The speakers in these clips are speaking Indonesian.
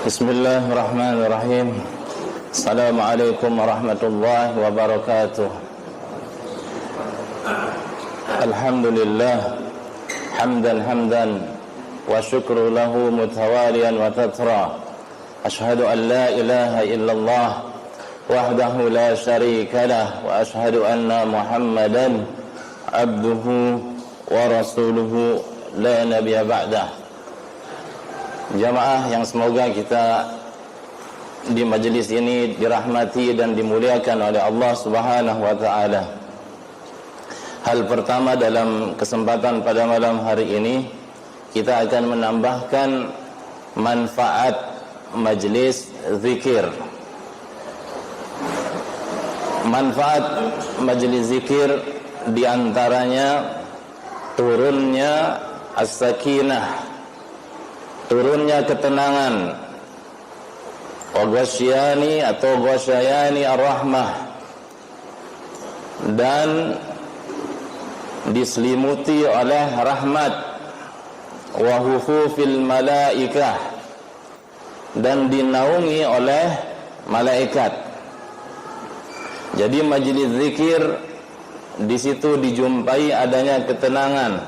Bismillahirrahmanirrahim. Assalamualaikum warahmatullahi wabarakatuh. Alhamdulillah hamdan wa syukru lahu mutawaliyan wa tatra. Ashhadu an la ilaha illallah wahdahu la syarika lah wa ashhadu anna Muhammadan abduhu wa rasuluhu la nabiyya ba'dah. Jamaah yang semoga kita di majelis ini dirahmati dan dimuliakan oleh Allah Subhanahu wa taala. Hal pertama dalam kesempatan pada malam hari ini, kita akan menambahkan manfaat majelis zikir. Manfaat majelis zikir diantaranya turunnya as-sakinah, turunnya ketenangan, waghasyani atau ghasyayani ar-rahmah, dan diselimuti oleh rahmat, wa hufufil malaikah, dan dinaungi oleh malaikat. Jadi majelis zikir di situ dijumpai adanya ketenangan,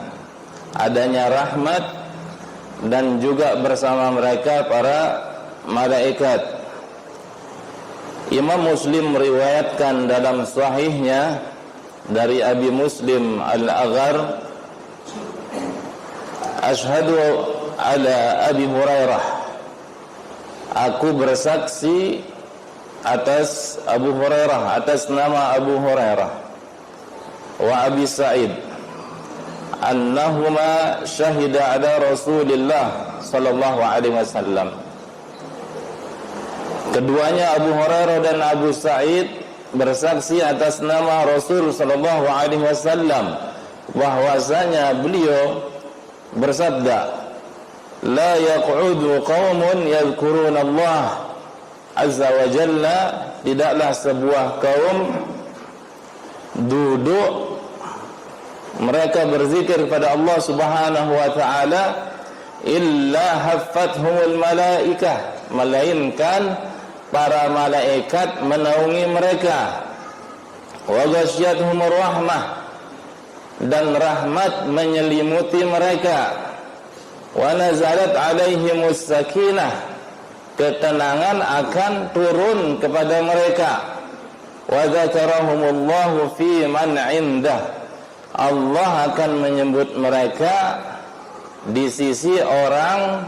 adanya rahmat, dan juga bersama mereka para malaikat. Imam Muslim meriwayatkan dalam sahihnya dari Abi Muslim Al-Aghar, asyhadu ala Abi Hurairah, aku bersaksi atas Abu Hurairah, atas nama Abu Hurairah, wa Abi Sa'id, annahuma syahida ala Rasulillah sallallahu alaihi wasallam. Keduanya, Abu Hurairah dan Abu Sa'id, bersaksi atas nama Rasul sallallahu alaihi wasallam bahwasanya beliau bersabda, la yaq'udu qaumun yadhkuruna Allah azza wa jalla, tidaklah sebuah kaum duduk mereka berzikir kepada Allah Subhanahu wa taala, illa haffathumul malaikah, melainkan para malaikat menaungi mereka, wa ghasyiyatuhumur rahmah, dan rahmat menyelimuti mereka, wa nazalat alaihimus sakinah, ketenangan akan turun kepada mereka, wa dzakarahumullahu fi man indah, Allah akan menyebut mereka di sisi orang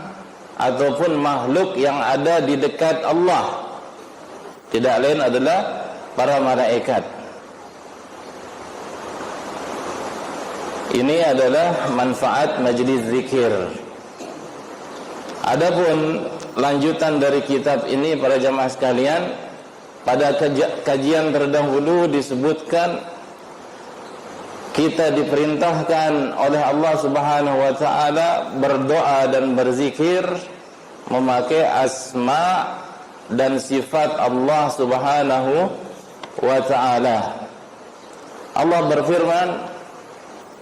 ataupun makhluk yang ada di dekat Allah, tidak lain adalah para malaikat. Ini adalah manfaat majelis zikir. Adapun lanjutan dari kitab ini, para jamaah sekalian, pada kajian terdahulu disebutkan kita diperintahkan oleh Allah Subhanahu wa taala berdoa dan berzikir memakai asma dan sifat Allah Subhanahu wa taala. Allah berfirman,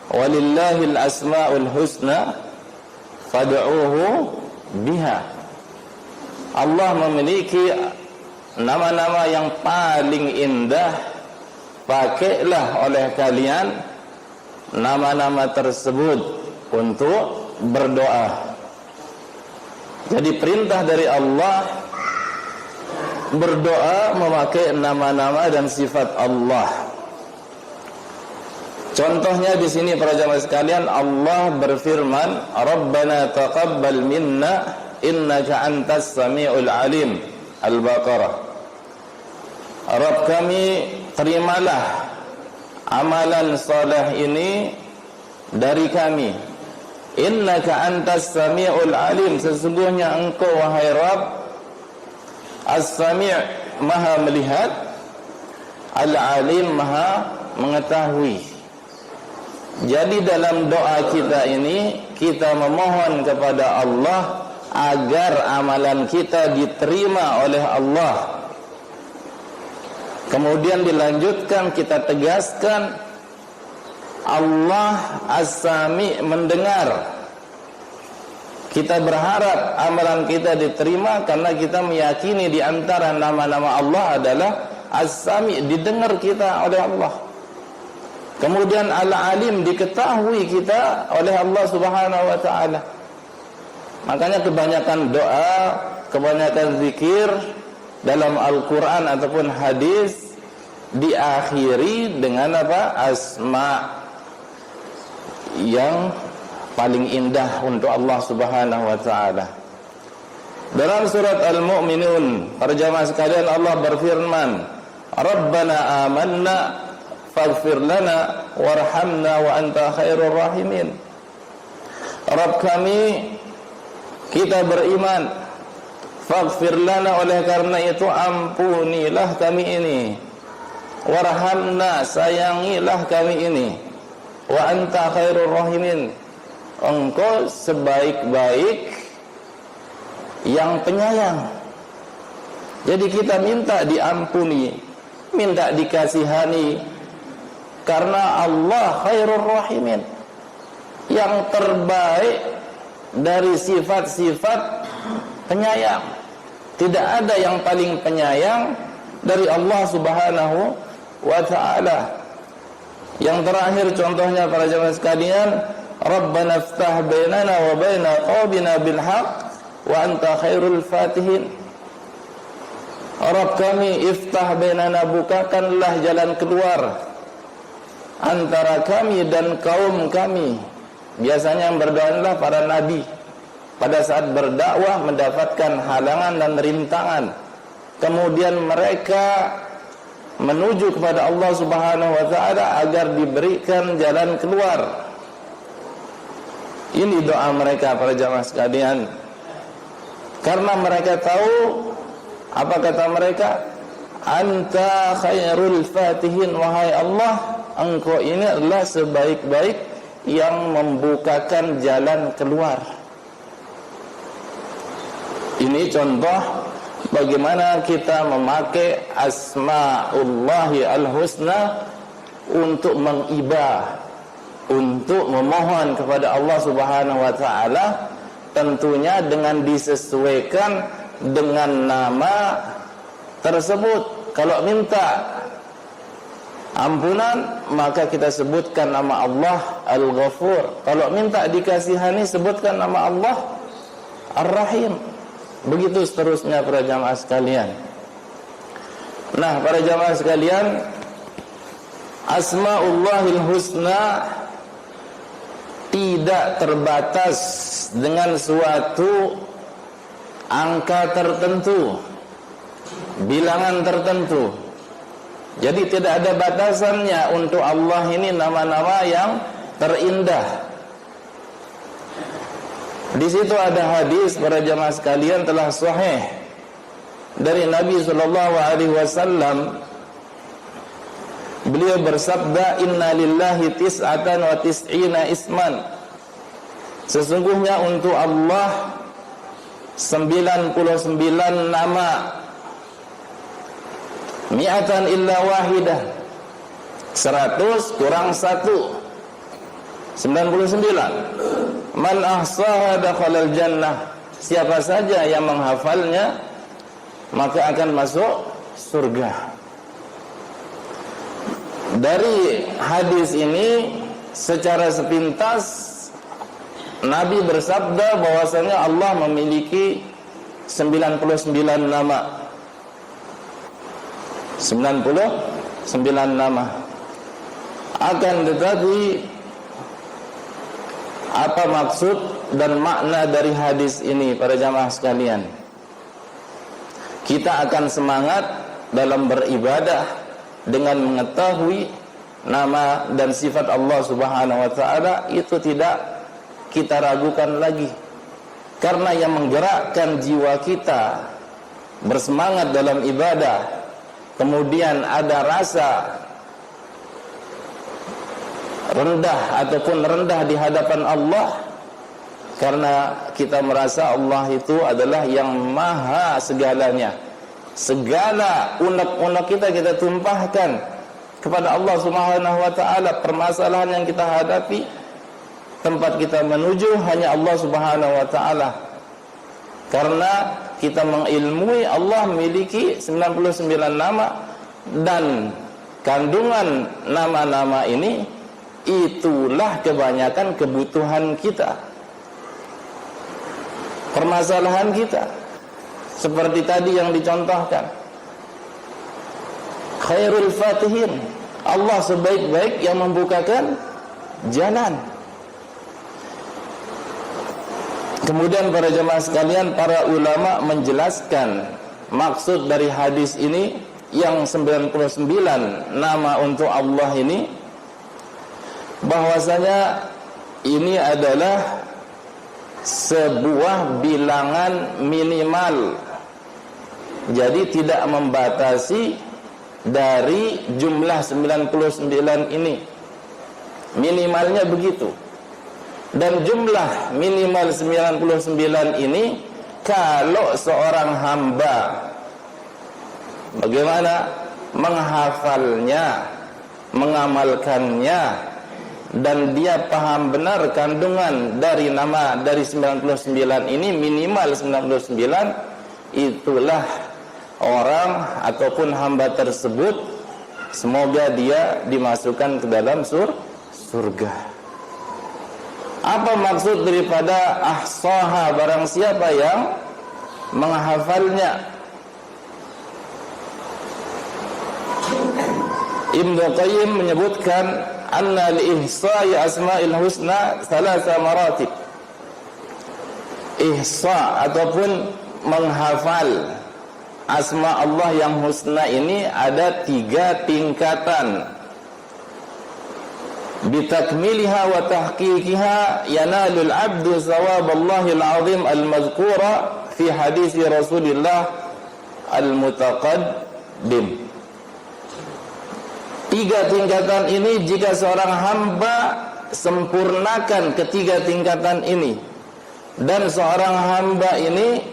walillahil asmaul husna fad'uuhu biha. Allah memiliki nama-nama yang paling indah, pakailah oleh kalian nama-nama tersebut untuk berdoa. Jadi perintah dari Allah berdoa memakai nama-nama dan sifat Allah. Contohnya di sini para jamaah sekalian, Allah berfirman, Rabbana taqabbal minna innaka antas samiul alim. Al-Baqarah. Rabb kami, terimalah amalan saleh ini dari kami. Innaka antas sami'ul alim, sesungguhnya engkau wahai Rabb as-sami', maha melihat, al-alim, maha mengetahui. Jadi dalam doa kita ini kita memohon kepada Allah agar amalan kita diterima oleh Allah. Kemudian dilanjutkan, kita tegaskan, Allah As-Sami, mendengar. Kita berharap amalan kita diterima karena kita meyakini di antara nama-nama Allah adalah As-Sami, didengar kita oleh Allah. Kemudian Al-Alim, diketahui kita oleh Allah Subhanahu wa taala. Makanya kebanyakan doa, kebanyakan zikir dalam Al-Qur'an ataupun hadis diakhiri dengan apa? Asma, yang paling indah untuk Allah Subhanahu wa taala. Dalam surat Al-Mu'minun, para jamaah sekalian, Allah berfirman, "Rabbana amanna faghfir lana warhamna wa anta khairur rahimin." Rabb kami, kita beriman, faghfir lana, oleh karena itu ampunilah kami ini, warhamna, sayangilah kami ini, wa anta khairur rahimin, engkau sebaik-baik yang penyayang. Jadi kita minta diampuni, minta dikasihani, karena Allah khairur rahimin, yang terbaik dari sifat-sifat penyayang. Tidak ada yang paling penyayang dari Allah Subhanahu wa ta'ala. Yang terakhir contohnya para jamaah sekalian, Rabbana iftah bainana wa baina qaumina bil haqq wa anta khairul fatihin. Rabb kami, iftah bainana, bukakanlah jalan keluar antara kami dan kaum kami. Biasanya yang berdoa adalah para nabi. Pada saat berdakwah mendapatkan halangan dan rintangan, kemudian mereka menuju kepada Allah Subhanahu wa taala agar diberikan jalan keluar. Ini doa mereka para jamaah sekalian. Karena mereka tahu, apa kata mereka? Anta khairul fatihin, wahai Allah, engkau ini adalah sebaik-baik yang membukakan jalan keluar. Ini contoh bagaimana kita memakai asma'ullahi al-husna untuk mengibah, untuk memohon kepada Allah Subhanahu wa taala, tentunya dengan disesuaikan dengan nama tersebut. Kalau minta ampunan, maka kita sebutkan nama Allah Al-Ghafur. Kalau minta dikasihani, sebutkan nama Allah Ar-Rahim. Begitu seterusnya para jamaah sekalian. Nah, para jamaah sekalian, Asma'ullahil Husna tidak terbatas dengan suatu angka tertentu, bilangan tertentu. Jadi tidak ada batasannya untuk Allah ini nama-nama yang terindah. Di situ ada hadis para jamaah sekalian telah sahih dari Nabi sallallahu alaihi wasallam. Beliau bersabda, "Inna lillahi tis'atan wa tis'ina isman." Sesungguhnya untuk Allah 99 nama. Mi'atan illa wahidah. 100 kurang 1. 99. Man ahsaha dakhalal jannah. Siapa saja yang menghafalnya maka akan masuk surga. Dari hadis ini secara sepintas Nabi bersabda bahwasanya Allah memiliki 99 nama. 99 nama. Akan tetapi apa maksud dan makna dari hadis ini para jamaah sekalian? Kita akan semangat dalam beribadah dengan mengetahui nama dan sifat Allah Subhanahu wa taala, itu tidak kita ragukan lagi. Karena yang menggerakkan jiwa kita bersemangat dalam ibadah, kemudian ada rasa rendah ataupun rendah di hadapan Allah, karena kita merasa Allah itu adalah yang maha segalanya. Segala unek-unek kita tumpahkan kepada Allah Subhanahu wa taala. Permasalahan yang kita hadapi, tempat kita menuju hanya Allah Subhanahu wa taala. Karena kita mengilmui Allah memiliki 99 nama, dan kandungan nama-nama ini itulah kebanyakan kebutuhan kita, permasalahan kita. Seperti tadi yang dicontohkan, khairul fatihin, Allah sebaik-baik yang membukakan jalan. Kemudian para jemaah sekalian, para ulama menjelaskan maksud dari hadis ini yang 99 nama untuk Allah ini, bahwasanya ini adalah sebuah bilangan minimal. Jadi tidak membatasi dari jumlah 99 ini. Minimalnya begitu. Dan jumlah minimal 99 ini, kalau seorang hamba bagaimana menghafalnya, mengamalkannya, dan dia paham benar kandungan dari nama dari 99 ini, minimal 99, itulah orang ataupun hamba tersebut semoga dia dimasukkan ke dalam surga. Apa maksud daripada ahsaha? Barang siapa yang menghafalnya. Ibnu Qayyim menyebutkan anna li-ihsa'i asma'il husna thalatha maratib. Ihsa ataupun menghafal asma Allah yang husna ini ada 3 tingkatan. Bitakmiliha wa tahqiqiha yanalul abdu thawaballahil azim al-mazkura fi hadis Rasulillah al-mutaqaddim. 3 tingkatan ini, jika seorang hamba sempurnakan ketiga tingkatan ini, dan seorang hamba ini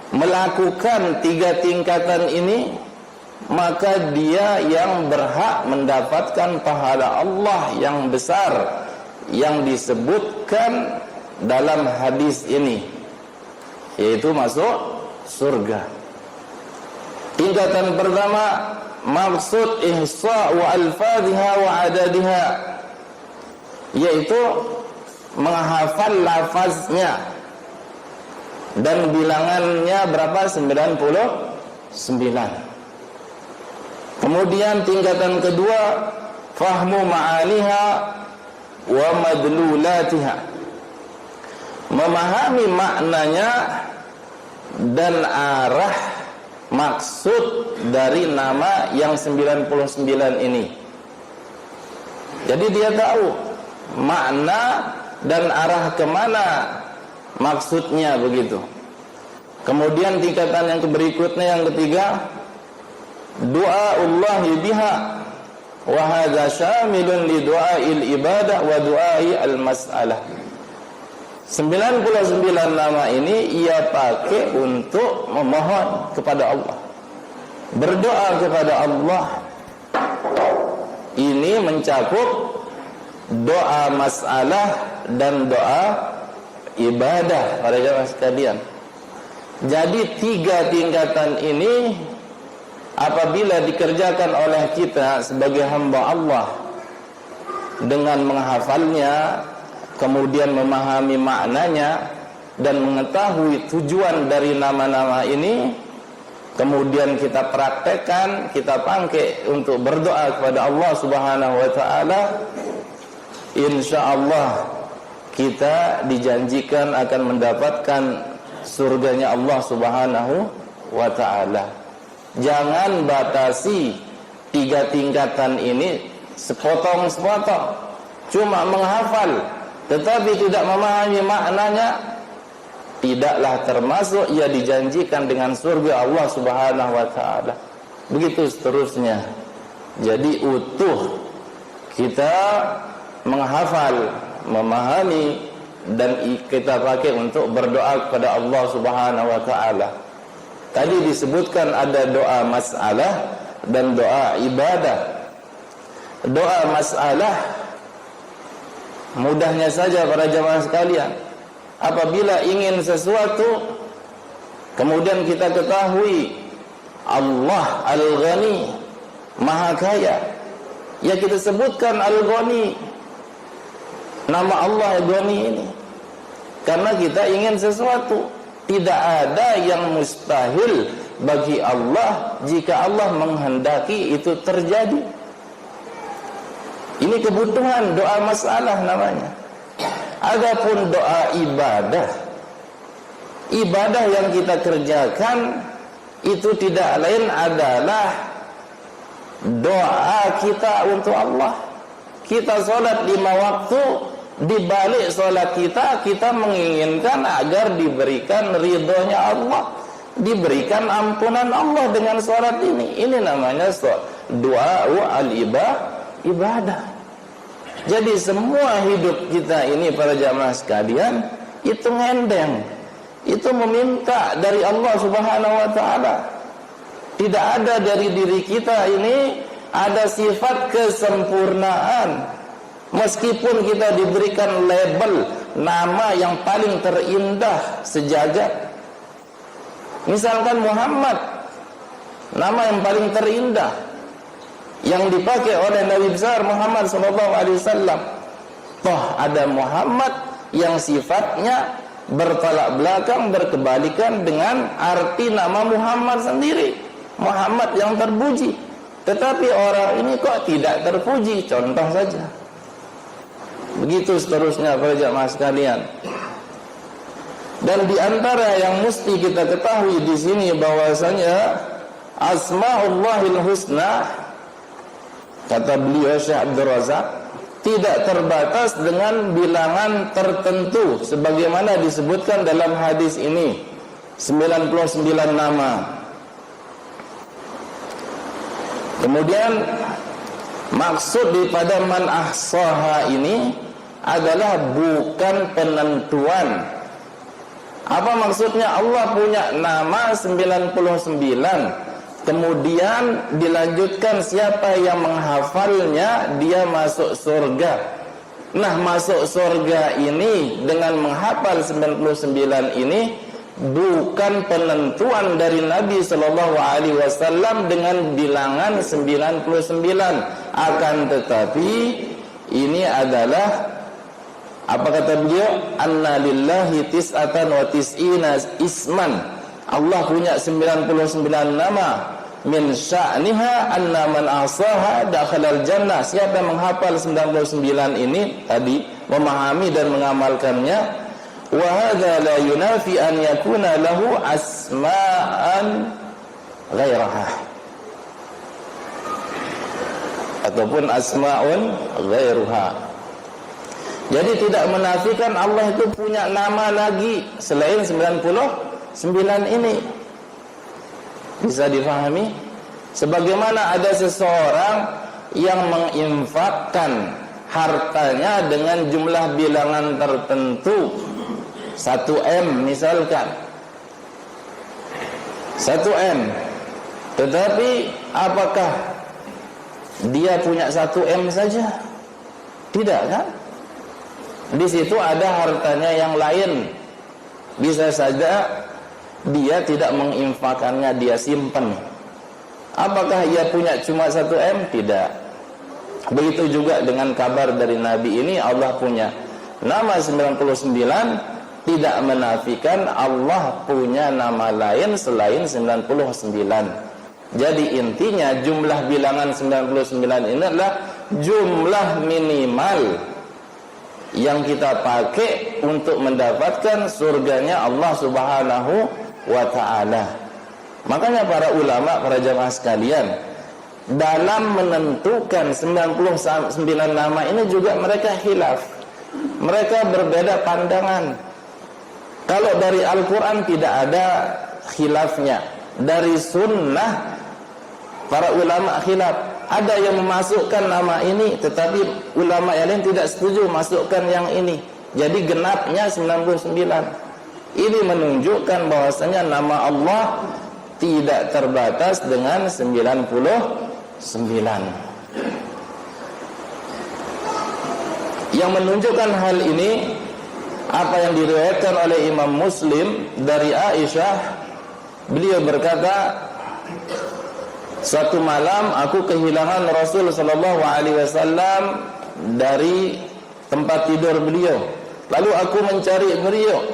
melakukan 3 tingkatan ini, maka dia yang berhak mendapatkan pahala Allah yang besar yang disebutkan dalam hadis ini, yaitu masuk surga. Tingkatan pertama, maksud ihsa wa alfadhiha wa adadiha, yaitu menghafal lafaznya dan bilangannya berapa? 99. Kemudian tingkatan kedua, fahmu ma'aniha wa madlulatiha, memahami maknanya dan arah maksud dari nama yang 99 ini. Jadi dia tahu makna dan arah kemana maksudnya, begitu. Kemudian tingkatan yang berikutnya, yang ketiga, du'aullahi biha, wa hadza syamilun li du'ail ibadah wa du'ai al-mas'alah. 99 nama ini ia pakai untuk memohon kepada Allah, berdoa kepada Allah. Ini mencakup doa masalah dan doa ibadah, para jemaah sekalian. Jadi 3 tingkatan ini apabila dikerjakan oleh kita sebagai hamba Allah dengan menghafalnya, kemudian memahami maknanya dan mengetahui tujuan dari nama-nama ini, kemudian kita praktekkan, kita pakai untuk berdoa kepada Allah Subhanahu wa taala, insyaallah kita dijanjikan akan mendapatkan surganya Allah Subhanahu wa taala. Jangan batasi 3 tingkatan ini sepotong-sepotong, cuma menghafal tetapi tidak memahami maknanya, tidaklah termasuk ia dijanjikan dengan surga Allah Subhanahu wa taala. Begitu seterusnya. Jadi utuh kita menghafal, memahami, dan kita pakai untuk berdoa kepada Allah Subhanahu wa taala. Tadi disebutkan ada doa masalah dan doa ibadah. Doa masalah Mudahnya saja para jamaah sekalian, apabila ingin sesuatu kemudian kita ketahui Allah Al-Ghani, Maha Kaya, ya kita sebutkan Al-Ghani, nama Allah Al-Ghani ini, karena kita ingin sesuatu. Tidak ada yang mustahil bagi Allah jika Allah menghendaki itu terjadi. Ini kebutuhan, doa masalah namanya. Adapun doa ibadah, ibadah yang kita kerjakan itu tidak lain adalah doa kita untuk Allah. Kita sholat 5 waktu, di balik sholat kita menginginkan agar diberikan ridhonya Allah, diberikan ampunan Allah dengan sholat ini. Ini namanya doa al-ibadah. Jadi semua hidup kita ini para jamaah sekalian itu ngendeng, itu meminta dari Allah Subhanahu wa ta'ala. Tidak ada dari diri kita ini ada sifat kesempurnaan. Meskipun kita diberikan label nama yang paling terindah sejagat, misalkan Muhammad, nama yang paling terindah yang dipakai oleh Nabi besar Muhammad SAW. Toh ada Muhammad yang sifatnya bertolak belakang, berkebalikan dengan arti nama Muhammad sendiri, Muhammad yang terpuji. Tetapi orang ini kok tidak terpuji, contoh saja. Begitu seterusnya para jamaah sekalian. Dan di antara yang mesti kita ketahui di sini bahwasanya Asmaullahil Husna, kata beliau Syekh Abdul Razak, tidak terbatas dengan bilangan tertentu sebagaimana disebutkan dalam hadis ini, 99 nama. Kemudian maksud daripada man ahsaha ini adalah bukan penentuan. Apa maksudnya? Allah punya nama 99, kemudian dilanjutkan siapa yang menghafalnya dia masuk surga. Nah, masuk surga ini dengan menghafal 99 ini bukan penentuan dari Nabi Shallallahu Alaihi Wasallam dengan bilangan 99. Akan tetapi ini adalah apa kata beliau? Anna lillahi tis'atan wa tis'ina isman. Allah punya 99 nama. Min sya'niha anna man ahsaha dakhalal jannah. Siapa yang menghafal 99 ini tadi, memahami dan mengamalkannya, wa hadza la yunafi an yakuna lahu asma'an ghairaha, ataupun asma'un ghairuha. Jadi tidak menafikan Allah itu punya nama lagi selain 99 ini. Bisa difahami? Sebagaimana ada seseorang yang menginfakkan hartanya dengan jumlah bilangan tertentu, 1M misalkan, 1M, tetapi apakah dia punya 1M saja? Tidak kan? Di situ ada hartanya yang lain. Bisa saja dia tidak menginfakannya, dia simpan. Apakah ia punya cuma 1M? Tidak. Begitu juga dengan kabar dari Nabi ini, Allah punya nama 99, tidak menafikan Allah punya nama lain selain 99. Jadi intinya jumlah bilangan 99 ini adalah jumlah minimal yang kita pakai untuk mendapatkan surganya Allah Subhanahu wa ta'ala. Makanya para ulama, para jamaah sekalian, dalam menentukan 99 nama ini juga mereka khilaf. Mereka berbeda pandangan. Kalau dari Al-Quran tidak ada khilafnya, dari sunnah para ulama khilaf. Ada yang memasukkan nama ini, tetapi ulama yang lain tidak setuju masukkan yang ini. Jadi genapnya 99. Ini menunjukkan bahwasanya nama Allah tidak terbatas dengan 99. Yang menunjukkan hal ini apa yang diriwayatkan oleh Imam Muslim dari Aisyah, beliau berkata, suatu malam aku kehilangan Rasul sallallahu alaihi wasallam dari tempat tidur beliau. Lalu aku mencari beliau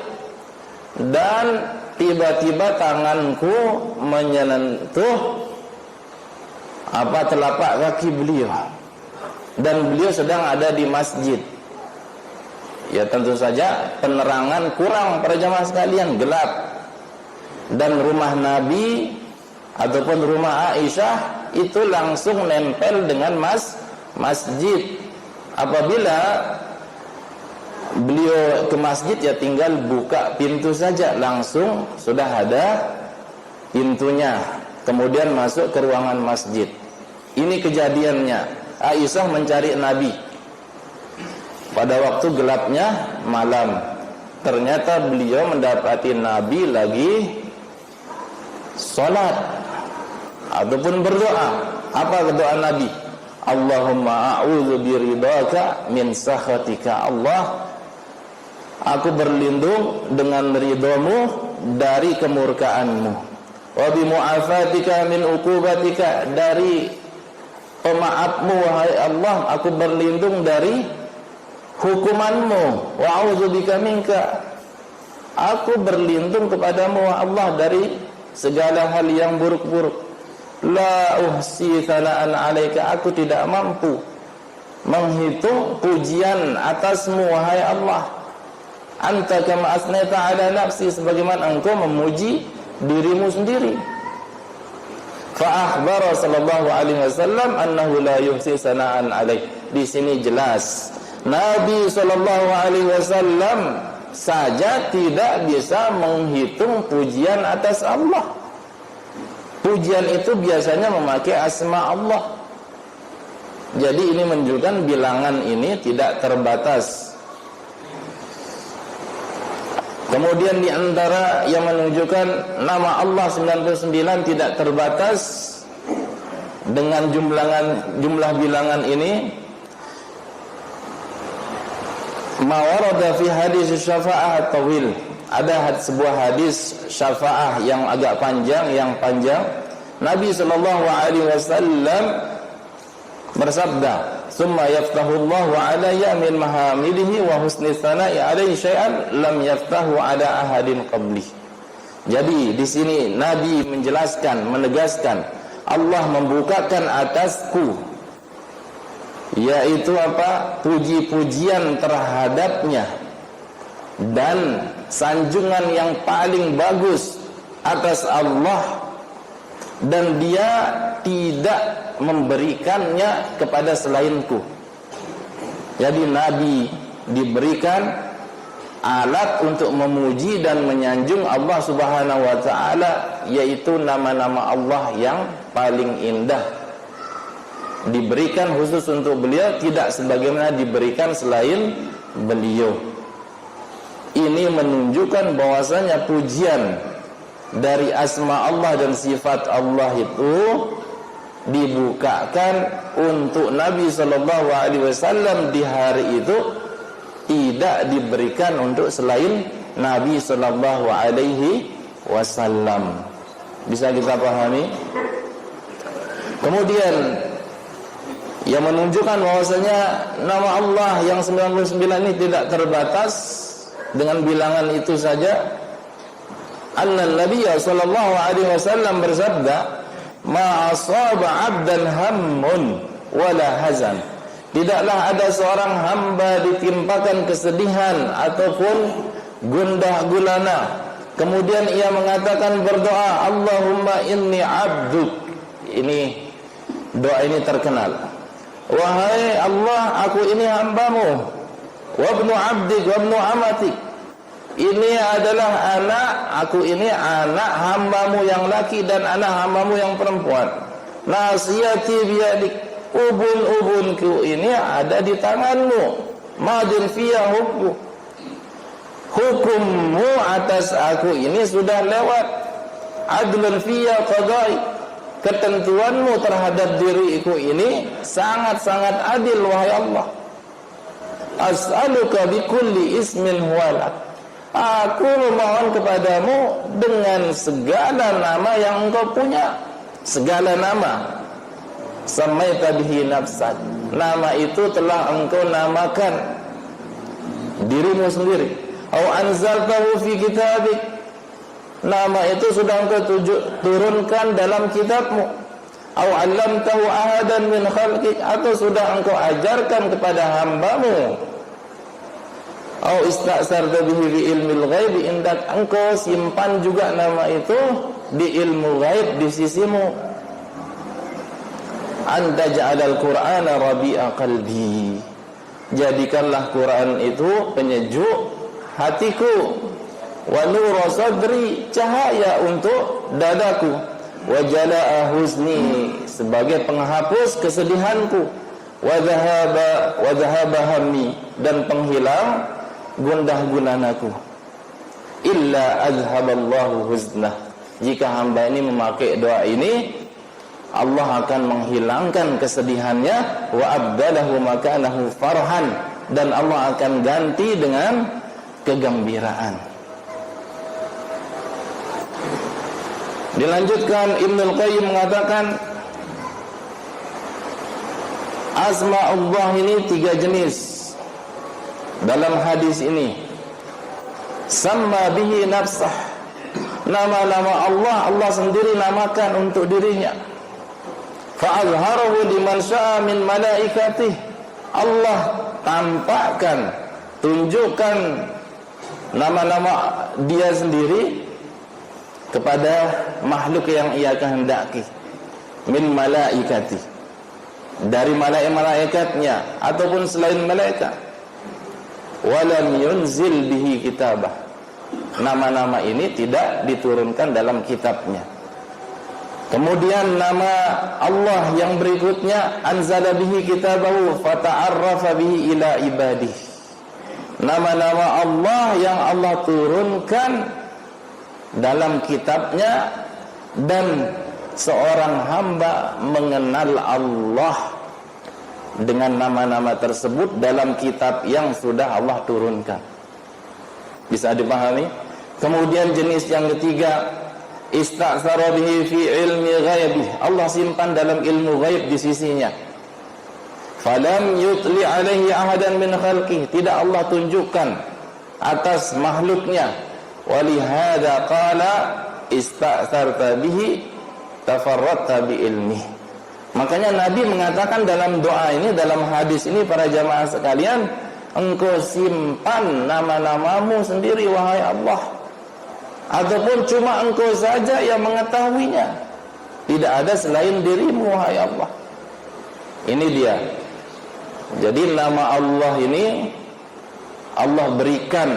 dan tiba-tiba tanganku menyentuh telapak kaki beliau, dan beliau sedang ada di masjid. Ya tentu saja penerangan kurang para jamaah sekalian, gelap, dan rumah Nabi ataupun rumah Aisyah itu langsung nempel dengan masjid. Apabila beliau ke masjid ya tinggal buka pintu saja, langsung sudah ada pintunya, kemudian masuk ke ruangan masjid. Ini kejadiannya. Aisyah mencari Nabi pada waktu gelapnya malam. Ternyata beliau mendapati Nabi lagi sholat ataupun berdoa. Apa doa Nabi? Allahumma a'udzu biridhaka min sakhatika. Allah, aku berlindung dengan ridhamu dari kemurkaanmu. Wa bi mu'afatika min uqubatika, dari pemaafmu wahai Allah aku berlindung dari hukumanmu. Wa a'udzubika minka, aku berlindung kepadamu Allah dari segala hal yang buruk-buruk. La uhsi thana'an 'alaika, aku tidak mampu menghitung pujian atasmu wahai Allah. Anta kama asnaita 'ala nafsi, sebagaimana engkau memuji dirimu sendiri. Fa akhbara sallallahu alaihi wasallam annahu la yuhsi thana'an 'alaih. Di sini jelas Nabi sallallahu alaihi wasallam saja tidak bisa menghitung pujian atas Allah. Pujian itu biasanya memakai asma Allah. Jadi ini menunjukkan bilangan ini tidak terbatas. Kemudian di antara yang menunjukkan nama Allah 99 tidak terbatas dengan jumlah bilangan ini, ma warada fi hadis syafa'ah tawil. Ada sebuah hadis syafa'ah yang agak panjang, Nabi sallallahu alaihi wasallam bersabda, "Tsumma yaftahullahu 'alayya min mahamidihi wa husni tsana'i 'alaihi syai'an lam yaftahu 'ala ahadin qabli." Jadi di sini Nabi menjelaskan, menegaskan, Allah membukakan atasku, yaitu puji-pujian terhadapnya dan sanjungan yang paling bagus atas Allah, dan dia tidak memberikannya kepada selainku. Jadi Nabi diberikan alat untuk memuji dan menyanjung Allah Subhanahu wa taala, yaitu nama-nama Allah yang paling indah. Diberikan khusus untuk beliau, tidak sebagaimana diberikan selain beliau. Ini menunjukkan bahwasanya pujian dari asma Allah dan sifat Allah itu dibukakan untuk Nabi sallallahu alaihi wasallam di hari itu, tidak diberikan untuk selain Nabi sallallahu alaihi wasallam. Bisa kita pahami? Kemudian yang menunjukkan bahwasanya nama Allah yang 99 ini tidak terbatas dengan bilangan itu saja. Anna Nabi sallallahu alaihi wasallam bersabda, "Ma asaba 'abdan hammun wala hazan." Tidaklah ada seorang hamba ditimpakan kesedihan ataupun gundah gulana, kemudian ia mengatakan berdoa, "Allahumma inni 'abduk." Ini doa ini terkenal. Wahai Allah, aku ini hambamu. Wabnu 'abdik wabnu amatik. Ini adalah aku ini anak hambamu yang laki dan anak hambamu yang perempuan. Nasiyati biyadik, ubun-ubunku ini ada di tanganmu. Madin fiyah hukummu atas aku ini sudah lewat. Adlun fiyah qadai, ketentuanmu terhadap diriku ini sangat-sangat adil wahai Allah. as'aluka bikulli ismin huwalak, aku memohon kepadamu dengan segala nama yang engkau punya, segala nama. Samaita bihi nafsak, nama itu telah engkau namakan dirimu sendiri. Au anzaltahu fi kitabik, nama itu sudah engkau turunkan dalam kitabmu. Au 'allamtahu ahadan min khalqik, atau sudah engkau ajarkan kepada hambamu. Au ista'sarta bihi fi ilmil ghaib indak, engkau simpan juga nama itu di ilmu ghaib di sisimu. Anta ja'alal Qur'ana rabi'a qalbi, jadikanlah Quran itu penyejuk hatiku, wa nura sadri, cahaya untuk dadaku, wa jala'a huzni, sebagai penghapus kesedihanku, wa dhahaba hammi, dan penghilang gundah gulanaku. Illa azhaballahu huznah, jika hamba ini memakai doa ini, Allah akan menghilangkan kesedihannya, wa abdalahu makanahu farhan, dan Allah akan ganti dengan kegembiraan. Dilanjutkan, Ibnul Qayyim mengatakan asma Allah ini 3 jenis dalam hadis ini. Sama bihi nafsah, nama-nama Allah sendiri namakan untuk dirinya. Fa'azharahu liman sya'a min malaikatih, Allah tampakkan, tunjukkan nama-nama dia sendiri kepada makhluk yang ia kehendaki, min malaikatih, dari malaikat-malaikatnya ataupun selain malaikat. Walam yunzil bihi kitabah, nama-nama ini tidak diturunkan dalam kitabnya. Kemudian nama Allah yang berikutnya, anzala bihi kitabahu fata'arrafa bihi ila ibadih, nama-nama Allah yang Allah turunkan dalam kitabnya, dan seorang hamba mengenal Allah dengan nama-nama tersebut dalam kitab yang sudah Allah turunkan. Bisa dipahami? Kemudian jenis yang ketiga, ista'sara bihi fi ilmi ghaibih, Allah simpan dalam ilmu ghaib di sisinya. Falam yutli alaihi ahadan min khalqih, tidak Allah tunjukkan atas makhluknya. Walihada qala ista'sarta bihi tafarradta bi ilmi. Makanya Nabi mengatakan dalam doa ini, dalam hadis ini, para jamaah sekalian, engkau simpan nama-namamu sendiri wahai Allah, ataupun cuma engkau saja yang mengetahuinya, tidak ada selain dirimu wahai Allah. Ini dia. Jadi nama Allah ini Allah berikan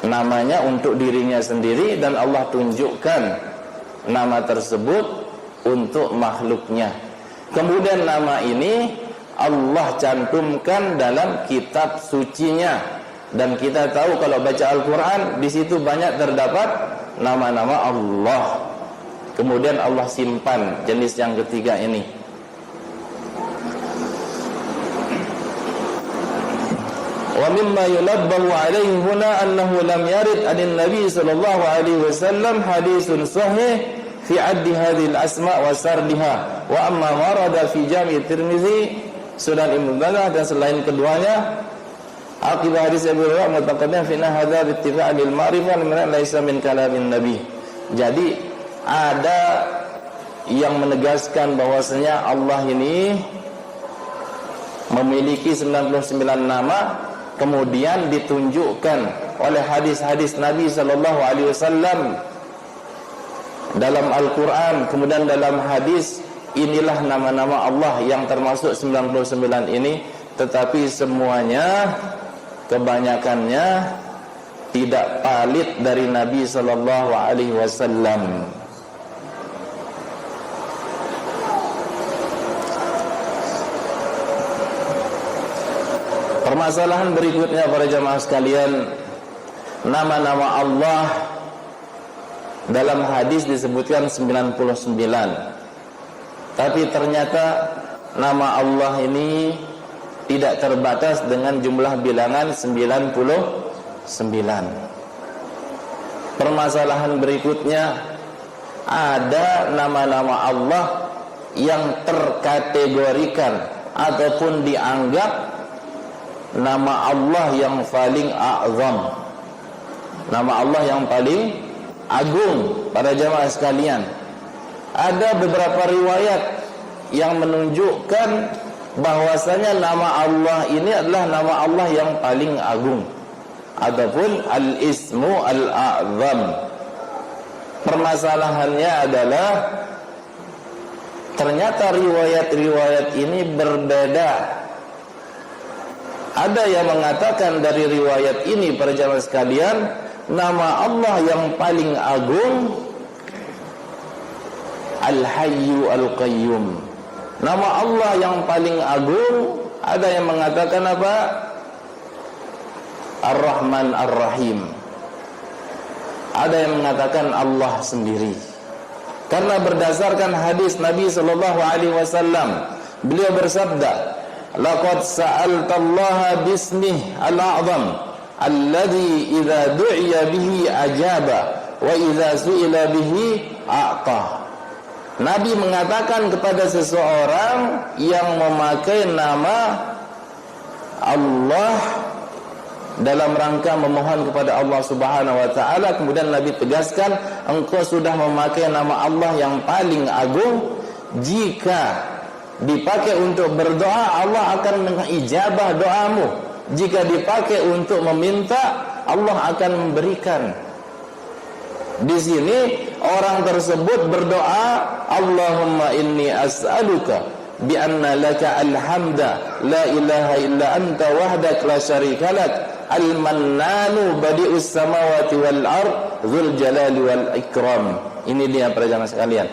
namanya untuk dirinya sendiri, dan Allah tunjukkan nama tersebut untuk makhluknya. Kemudian nama ini Allah cantumkan dalam kitab sucinya, dan kita tahu kalau baca Al-Quran di situ banyak terdapat nama-nama Allah. Kemudian Allah simpan jenis yang ketiga ini. Wa mimma yulabbahu alaihi huna annahu lam yarid anin nabi sallallahu alaihi wasallam haditsun sahih fi addi hadhihi al-asma' wa sardiha, wa amma warada fi Jami' Tirmizi, Sunan Ibnu Majah, dan selain keduanya akibat hadis Abu Hurairah mutaqaddim fi hadza bi ittifa' bil ma'rifah min laysa min kalamin nabi. Jadi ada yang menegaskan bahwasanya Allah ini memiliki 99 nama, kemudian ditunjukkan oleh hadis-hadis Nabi sallallahu alaihi wasallam dalam Al-Quran, kemudian dalam hadis. Inilah nama-nama Allah yang termasuk 99 ini, tetapi semuanya, kebanyakannya tidak palit dari Nabi sallallahu alaihi wasallam. Permasalahan berikutnya para jamaah sekalian, nama-nama Allah dalam hadis disebutkan 99, tapi ternyata nama Allah ini tidak terbatas dengan jumlah bilangan 99. Permasalahan berikutnya, ada nama-nama Allah yang terkategorikan ataupun dianggap nama Allah yang paling a'zam, nama Allah yang paling agung. Para jamaah sekalian, ada beberapa riwayat yang menunjukkan bahwasanya nama Allah ini adalah nama Allah yang paling agung ataupun al-ismu al-a'zam. Permasalahannya adalah ternyata riwayat-riwayat ini berbeda. Ada yang mengatakan dari riwayat ini, para jamaah sekalian, nama Allah yang paling agung Al-Hayyu Al-Qayyum. Nama Allah yang paling agung, ada yang mengatakan apa? Ar-Rahman Ar-Rahim. Ada yang mengatakan Allah sendiri. Karena berdasarkan hadis Nabi sallallahu alaihi wasallam, beliau bersabda, "Laqad sa'altallaha bismihi al-a'zam alladhi idza du'iya bihi ajaba wa idza su'ila bihi a'ta." Nabi mengatakan kepada seseorang yang memakai nama Allah dalam rangka memohon kepada Allah Subhanahu wa taala, kemudian Nabi tegaskan, engkau sudah memakai nama Allah yang paling agung. Jika dipakai untuk berdoa, Allah akan mengijabah doamu. Jika dipakai untuk meminta, Allah akan memberikan. Di sini orang tersebut berdoa, Allahumma inni as'aluka bi anna laka alhamda la ilaha illa anta wahdak la syarika lak al-mannanu badi'us samawati wal ard dzul jalali wal ikram. Ini dia para jamaah sekalian.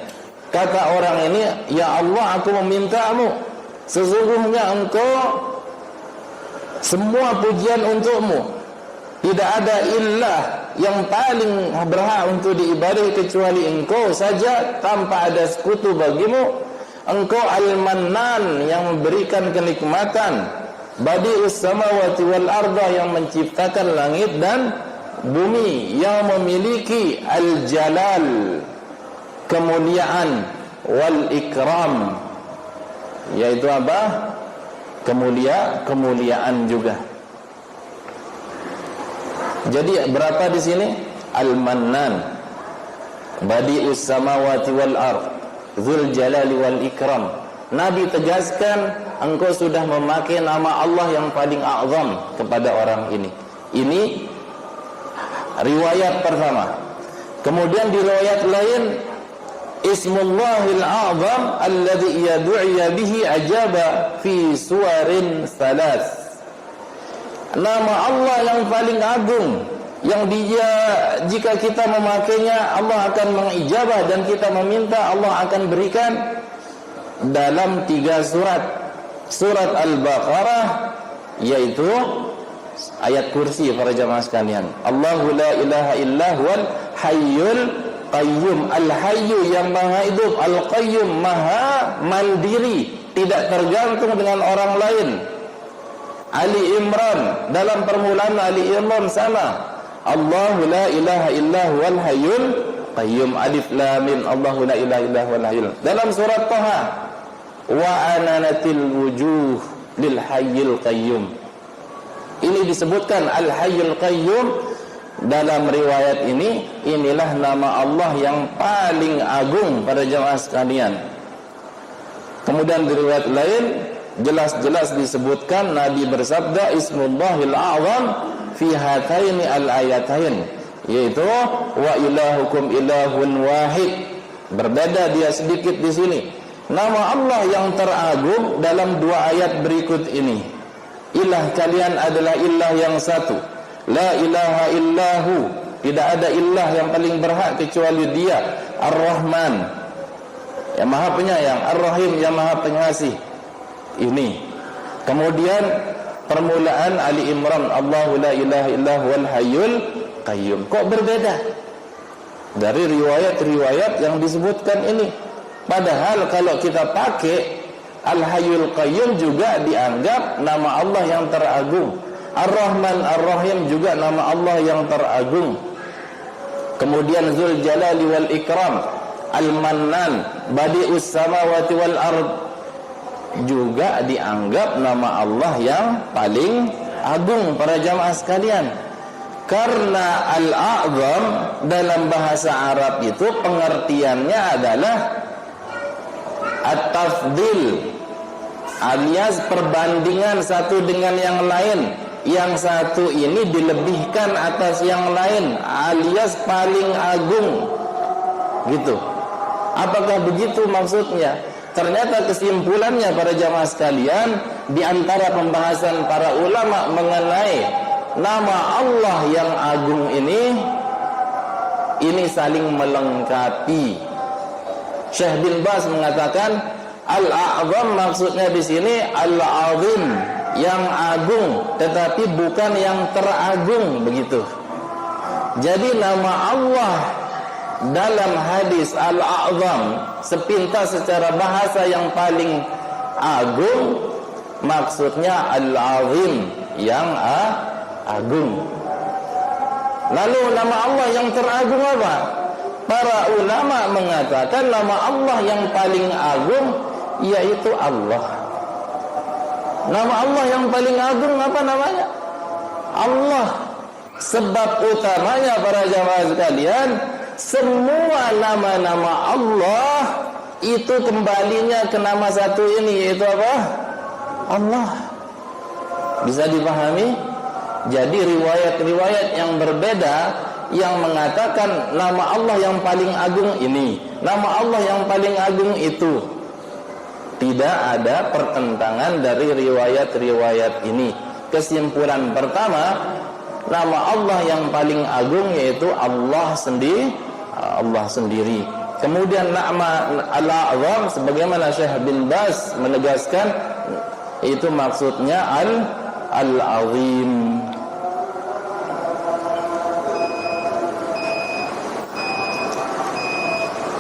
Kata orang ini, ya Allah, aku memintamu, sesungguhnya engkau semua pujian untukmu. Tidak ada ilah yang paling berhak untuk diibadahi kecuali engkau saja, tanpa ada sekutu bagimu. Engkau al-mannan yang memberikan kenikmatan, badi'us samawati wal arda yang menciptakan langit dan bumi, yang memiliki al-jalal, kemuliaan, wal ikram, yaitu apa? Kemuliaan juga. Jadi berapa di sini? Al-Mannan, Badi'us samawati wal ard, Dzul jalali wal ikram. Nabi tegaskan, engkau sudah memakai nama Allah yang paling azam kepada orang ini. Ini riwayat pertama. Kemudian di riwayat lain, Ismullahil A'zam alladhi yadu'iya bihi ajaba fi suwarin thalath. Nama Allah yang paling agung, yang dia jika kita memakainya Allah akan mengijabah, dan kita meminta Allah akan berikan, dalam 3 surat. Surat Al-Baqarah, yaitu ayat kursi para jamaah sekalian. Allahu la ilaha illa huwal hayyul qayyum. Al-hayyu yang maha hidup, al-qayyum maha mandiri, tidak tergantung dengan orang lain. Ali Imran, dalam permulaan Ali Imran sama, Allahu la ilaha illa huwal hayyul qayyum. Alif lam mim, Allahu la ilaha illa huwal hayyul. Dalam surat Thaha, wa ananatil wujuh lil hayyil qayyum. Ini disebutkan al hayyul qayyum. Dalam riwayat ini, inilah nama Allah yang paling agung pada jemaah sekalian. Kemudian di riwayat lain jelas-jelas disebutkan, Nabi bersabda, Ismullahil A'zam fi hataini al-ayatain, yaitu wa ilahukum ilahun wahid. Berbeda dia sedikit di sini. Nama Allah yang teragung dalam 2 ayat berikut ini. Ilah kalian adalah ilah yang satu. La ilaha illahu, tidak ada ilah yang paling berhak kecuali Dia. Ar-Rahman, yang maha penyayang. Ar-Rahim, yang maha pengasih. Ini. Kemudian permulaan Ali Imran, Allahu la ilaha illa huwal hayyul qayyum. Kok berbeda dari riwayat-riwayat yang disebutkan ini? Padahal kalau kita pakai Al-Hayyul Qayyum juga dianggap nama Allah yang teragung. Ar-Rahman Ar-Rahim juga nama Allah yang teragung. Kemudian Dzul Jalali wal Ikram, Al-Mannan, Badi'us Samawati wal Ard juga dianggap nama Allah yang paling agung para jamaah sekalian. Karena Al-A'zam dalam bahasa Arab itu pengertiannya adalah At-Tafdil, alias perbandingan satu dengan yang lain. Yang satu ini dilebihkan atas yang lain, alias paling agung. Gitu. Apakah begitu maksudnya? Ternyata kesimpulannya para jamaah sekalian, di antara pembahasan para ulama mengenai nama Allah yang agung ini saling melengkapi. Syekh bin Baz mengatakan Al-A'zam maksudnya di sini Al-Azim, yang agung, tetapi bukan yang teragung, begitu. Jadi nama Allah dalam hadis Al-A'zam sepintas secara bahasa yang paling agung, maksudnya Al-Azim, yang agung. Lalu nama Allah yang teragung apa? Para ulama mengatakan nama Allah yang paling agung yaitu Allah. Nama Allah yang paling agung apa namanya? Allah. Sebab utamanya para jamaah sekalian, semua nama-nama Allah itu kembalinya ke nama satu ini, yaitu apa? Allah. Bisa dipahami? Jadi riwayat-riwayat yang berbeda yang mengatakan nama Allah yang paling agung ini, nama Allah yang paling agung itu, tidak ada pertentangan dari riwayat-riwayat ini. Kesimpulan pertama, nama Allah yang paling agung yaitu Allah sendiri. Kemudian nama Al-A'zam sebagaimana Syekh bin Baz menegaskan, itu maksudnya Al-Azim.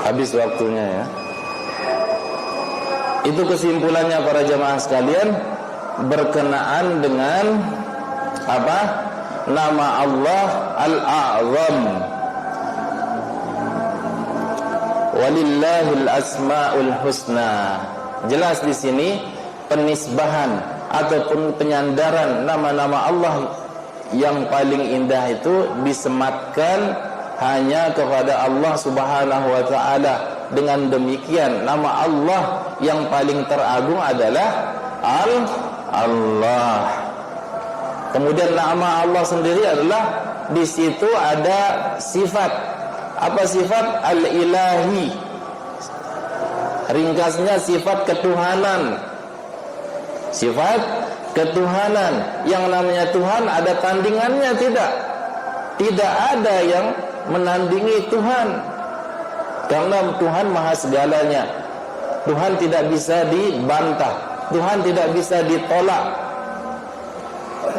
Habis waktunya ya. Itu kesimpulannya para jamaah sekalian berkenaan dengan apa? Nama Allah Al-A'zam. Walillahil asmaul husna. Jelas di sini penisbahan ataupun penyandaran nama-nama Allah yang paling indah itu disematkan hanya kepada Allah Subhanahu wa taala. Dengan demikian nama Allah yang paling teragung adalah Allah. Kemudian nama Allah sendiri adalah di situ ada sifat. Apa sifat? Al-Ilahi. Ringkasnya sifat ketuhanan. Sifat ketuhanan. Yang namanya Tuhan ada tandingannya tidak? Tidak ada yang menandingi Tuhan. Karena Tuhan maha segalanya. Tuhan tidak bisa dibantah. Tuhan tidak bisa ditolak.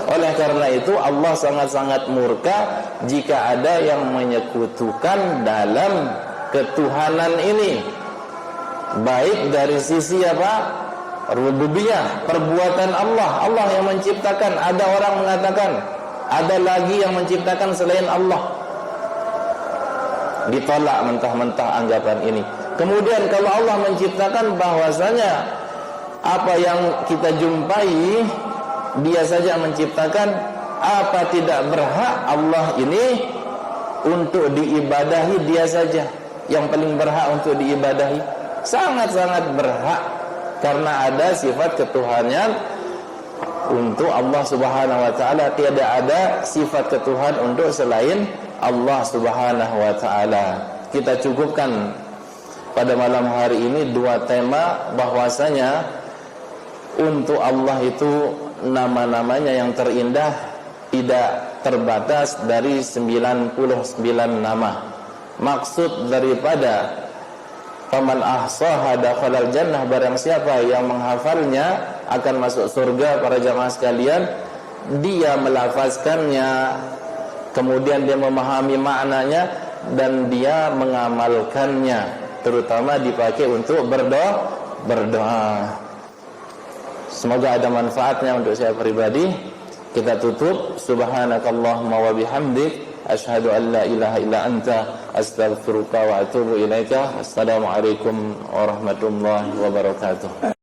Oleh karena itu Allah sangat-sangat murka jika ada yang menyekutukan dalam ketuhanan ini. Baik dari sisi apa? Rububiyah, perbuatan Allah. Allah yang menciptakan. Ada orang mengatakan ada lagi yang menciptakan selain Allah. Ditolak mentah-mentah anggapan ini. Kemudian kalau Allah menciptakan, bahwasanya apa yang kita jumpai Dia saja menciptakan, apa tidak berhak Allah ini untuk diibadahi? Dia saja yang paling berhak untuk diibadahi. Sangat-sangat berhak, karena ada sifat ketuhanan untuk Allah Subhanahu wa taala. Tiada ada sifat ketuhan untuk selain Allah Subhanahu wa taala. Kita cukupkan pada malam hari ini dua tema, bahwasanya untuk Allah itu nama-namanya yang terindah tidak terbatas dari 99 nama. Maksud daripada faman ahsaha dakhalal jannah, barang siapa yang menghafalnya akan masuk surga. Para jamaah sekalian, dia melafazkannya, kemudian dia memahami maknanya dan dia mengamalkannya, terutama dipakai untuk berdoa. Semoga ada manfaatnya untuk saya pribadi. Kita tutup. Subhanakallahumma wa bihamdik, asyhadu an la ilaha illa anta, astaghfiruka wa atubu ilaika. Assalamualaikum warahmatullahi wabarakatuh.